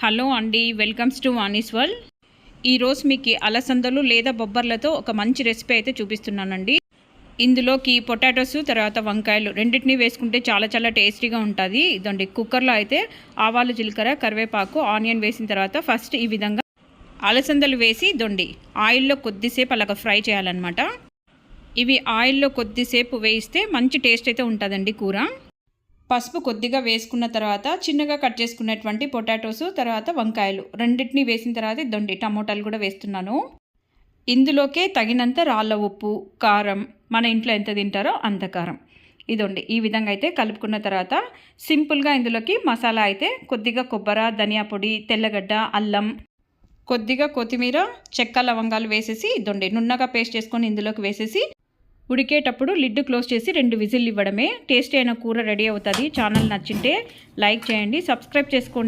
Hello అండి, welcomes to Vani's world. ఈరోజు మీకు అలసందలు లేదా బొబ్బర్లతో ఒక మంచి రెసిపీ అయితే చూపిస్తున్నానండి. ఇందులోకి పొటాటోస్ తర్వాత వంకాయలు రెండింటినీ వేసుకుంటే చాలా చాలా టేస్టీగా ఉంటుంది. ఇదండి కుక్కర్లో అయితే ఆవాలు, జీలకర్ర, కరివేపాకు, ఆనియన్ వేసిన తర్వాత ఫస్ట్ ఈ విధంగా అలసందలు వేసి దొండి ఆయిల్లో కొద్దిసేపు అలాగ ఫ్రై చేయాలన్నమాట. ఇవి ఆయిల్లో కొద్దిసేపు వేయిస్తే మంచి టేస్ట్ అయితే ఉంటుందండి కూర. పసుపు కొద్దిగా వేసుకున్న తర్వాత చిన్నగా కట్ చేసుకున్నటువంటి పొటాటోస్ తర్వాత వంకాయలు రెండింటినీ వేసిన తర్వాత ఇద్దండి టమోటాలు కూడా వేస్తున్నాను. ఇందులోకే తగినంత రాళ్ళ ఉప్పు, కారం, మన ఇంట్లో ఎంత తింటారో అంత కారం. ఇదండి ఈ విధంగా అయితే కలుపుకున్న తర్వాత సింపుల్గా ఇందులోకి మసాలా అయితే కొద్దిగా కొబ్బరి, ధనియా పొడి, తెల్లగడ్డ, అల్లం, కొద్దిగా కొత్తిమీర, చెక్క, లవంగాలు వేసేసి ఇదండి నున్నగా పేస్ట్ చేసుకొని ఇందులోకి వేసేసి ఉడికేటప్పుడు లిడ్ క్లోజ్ చేసి 2 విజిల్లు ఇవ్వడమే. టేస్టీ అయిన కూర రెడీ అవుతుంది. ఛానల్ నచ్చింటే లైక్ చేయండి, సబ్స్క్రైబ్ చేసుకోండి.